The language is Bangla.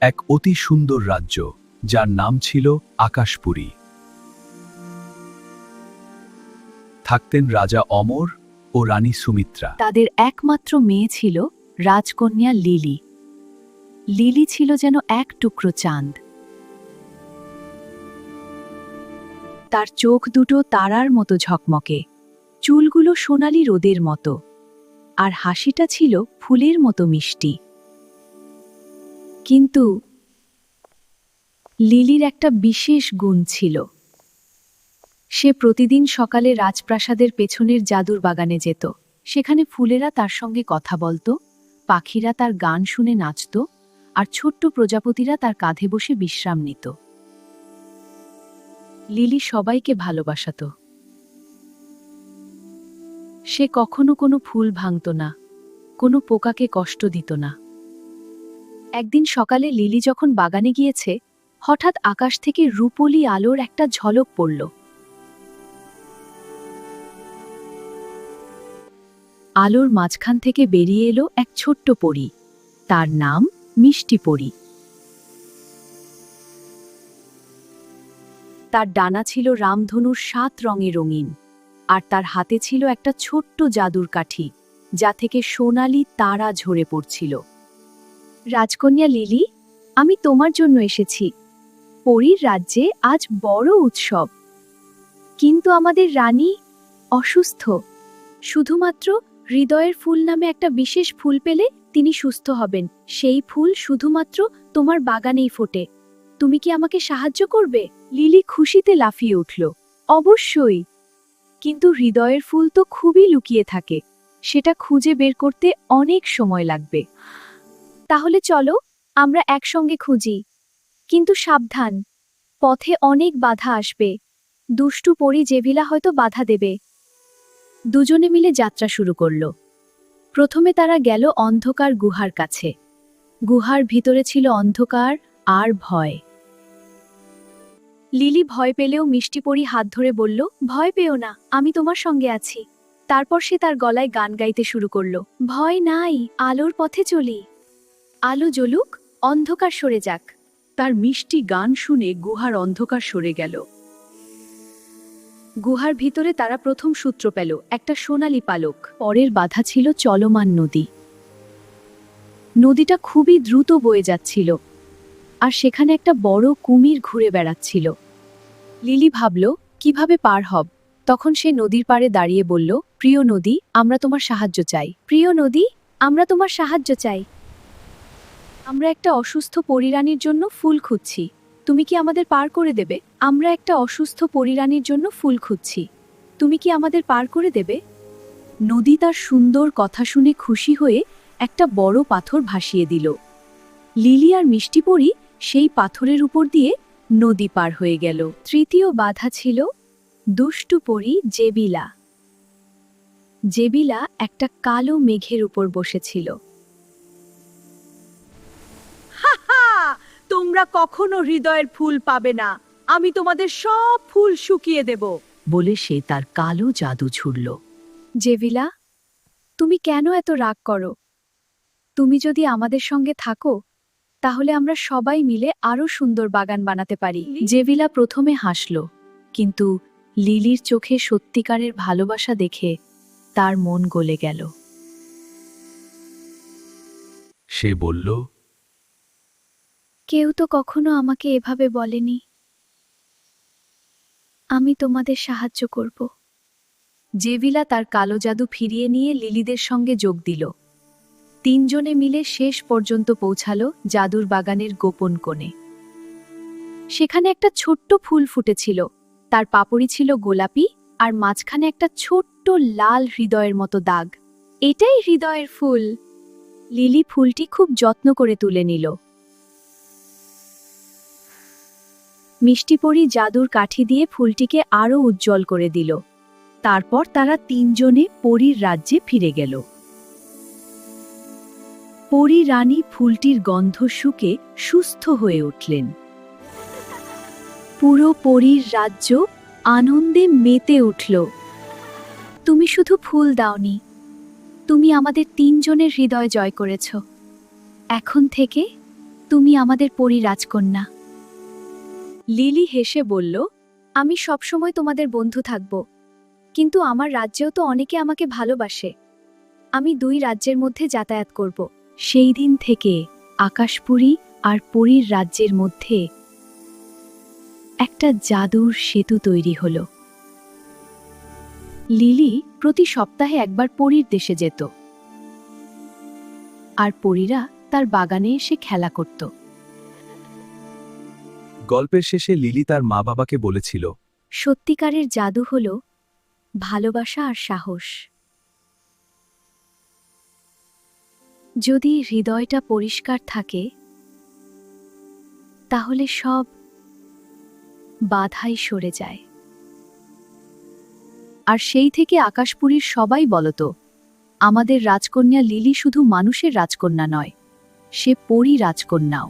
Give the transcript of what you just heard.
এক অতি সুন্দর রাজ্য, যার নাম ছিল আকাশপুরী। থাকতেন রাজা অমর ও রানী সুমিত্রা। তাদের একমাত্র মেয়ে ছিল রাজকন্যা লিলি। লিলি ছিল যেন এক টুকরো চাঁদ। তার চোখ দুটো তারার মতো ঝকমকে, চুলগুলো সোনালি রোদের মতো, আর হাসিটা ছিল ফুলের মতো মিষ্টি। কিন্তু লিলির একটা বিশেষ গুণ ছিল। সে প্রতিদিন সকালে রাজপ্রাসাদের পেছনের জাদুর বাগানে যেত। সেখানে ফুলেরা তার সঙ্গে কথা বলত, পাখিরা তার গান শুনে নাচত, আর ছোট্ট প্রজাপতিরা তার কাঁধে বসে বিশ্রাম নিত। লিলি সবাইকে ভালোবাসত। সে কখনো কোনো ফুল ভাঙত না, কোনো পোকাকে কষ্ট দিত না। একদিন সকালে লিলি যখন বাগানে গিয়েছে, হঠাৎ আকাশ থেকে রূপোলি আলোর একটা ঝলক পড়ল। আলোর মাঝখান থেকে বেরিয়ে এলো এক ছোট্ট পরী। তার নাম মিষ্টি পরী। তার ডানা ছিল রামধনুর 7 রঙে রঙিন, আর তার হাতে ছিল একটা ছোট্ট জাদুর কাঠি, যা থেকে সোনালি তারা ঝরে পড়ছিল। রাজকন্যা লিলি, আমি তোমার জন্য এসেছি। পরীর রাজ্যে আজ বড় উৎসব, কিন্তু আমাদের রানী অসুস্থ। শুধুমাত্র হৃদয়ের ফুল নামে একটা বিশেষ ফুল পেলে তিনি সুস্থ হবেন। সেই ফুল শুধুমাত্র তোমার বাগানেই ফোটে। তুমি কি আমাকে সাহায্য করবে? লিলি খুশিতে লাফিয়ে উঠল। অবশ্যই, কিন্তু হৃদয়ের ফুল তো খুবই লুকিয়ে থাকে। সেটা খুঁজে বের করতে অনেক সময় লাগবে। তাহলে চলো আমরা একসঙ্গে খুঁজি, কিন্তু সাবধান, পথে অনেক বাধা আসবে। দুষ্টু পরী জেভিলা হয়তো বাধা দেবে। দুজনে মিলে যাত্রা শুরু করল। প্রথমে তারা গেল অন্ধকার গুহার কাছে। গুহার ভিতরে ছিল অন্ধকার আর ভয়। লিলি ভয় পেলেও মিষ্টি পরী হাত ধরে বলল, ভয় পেও না, আমি তোমার সঙ্গে আছি। তারপর সে তার গলায় গান গাইতে শুরু করল, ভয় নাই, আলোর পথে চলি। আলো জ্বলুক, অন্ধকার সরে যাক। তার মিষ্টি গান শুনে গুহার অন্ধকার সরে গেল। গুহার ভিতরে তারা প্রথম সূত্র পেল, একটা সোনালী পালক। পরের বাধা ছিল চলমান নদী। নদীটা খুবই দ্রুত বয়ে যাচ্ছিল, আর সেখানে একটা বড় কুমির ঘুরে বেড়াচ্ছিল। লিলি ভাবল, কিভাবে পার হব? তখন সে নদীর পাড়ে দাঁড়িয়ে বলল, প্রিয় নদী, আমরা তোমার সাহায্য চাই। প্রিয় নদী, আমরা তোমার সাহায্য চাই। আমরা একটা অসুস্থ পরীরানীর জন্য ফুল খুঁজছি। তুমি কি আমাদের পার করে দেবে? আমরা একটা অসুস্থ পরীরানীর জন্য ফুল খুঁজছি। তুমি কি আমাদের পার করে দেবে? নদী তার সুন্দর কথা শুনে খুশি হয়ে একটা বড় পাথর ভাসিয়ে দিল। লিলি আর মিষ্টি পরী সেই পাথরের উপর দিয়ে নদী পার হয়ে গেল। তৃতীয় বাধা ছিল দুষ্টু পরী জেবিলা। জেবিলা একটা কালো মেঘের উপর বসেছিল। তোমরা কখনো হৃদয়ের ফুল পাবে না, আমি তোমাদের সব ফুল শুকিয়ে দেব, বলে সে তার কালো জাদু ছুড়ল। জেভিলা, তুমি কেন এত রাগ করো? তুমি যদি আমাদের সঙ্গে থাকো, তাহলে আমরা সবাই মিলে আরো সুন্দর বাগান বানাতে পারি। জেভিলা প্রথমে হাসল, কিন্তু লিলির চোখে সত্যিকারের ভালোবাসা দেখে তার মন গলে গেল। সে বলল, কেউ তো কখনো আমাকে এভাবে বলেনি। আমি তোমাদের সাহায্য করব। জেভিলা তার কালো জাদু ফিরিয়ে নিয়ে লিলিদের সঙ্গে যোগ দিল। তিনজনে মিলে শেষ পর্যন্ত পৌঁছালো জাদুর বাগানের গোপন কোণে। সেখানে একটা ছোট্ট ফুল ফুটেছিল। তার পাপড়ি ছিল গোলাপি, আর মাঝখানে একটা ছোট্ট লাল হৃদয়ের মতো দাগ। এটাই হৃদয়ের ফুল। লিলি ফুলটি খুব যত্ন করে তুলে নিল। মিষ্টি পরী জাদুর কাঠি দিয়ে ফুলটিকে আরো উজ্জ্বল করে দিল। তারপর তারা তিনজনে পরীর রাজ্যে ফিরে গেল। পরী রানী ফুলটির গন্ধ শুকে সুস্থ হয়ে উঠলেন। পুরো পরীর রাজ্য আনন্দে মেতে উঠল। তুমি শুধু ফুল দাওনি, তুমি আমাদের তিনজনের হৃদয় জয় করেছ। এখন থেকে তুমি আমাদের পরী রাজকন্যা। লিলি হেসে বলল, আমি সবসময় তোমাদের বন্ধু থাকব, কিন্তু আমার রাজ্যেও তো অনেকে আমাকে ভালোবাসে। আমি দুই রাজ্যের মধ্যে যাতায়াত করব। সেই দিন থেকে আকাশপুরী আর পরীর রাজ্যের মধ্যে একটা জাদুর সেতু তৈরি হলো। লিলি প্রতি সপ্তাহে একবার পরীর দেশে যেত, আর পরীরা তার বাগানে এসে খেলা করত। গল্পের শেষে লিলি তার মা বাবাকে বলেছিল, সত্যিকারের জাদু হল ভালোবাসা আর সাহস। যদি হৃদয়টা পরিষ্কার থাকে, তাহলে সব বাধাই সরে যায়। আর সেই থেকে আকাশপুরীর সবাই বলত, আমাদের রাজকন্যা লিলি শুধু মানুষের রাজকন্যা নয়, সে পরী রাজকন্যাও।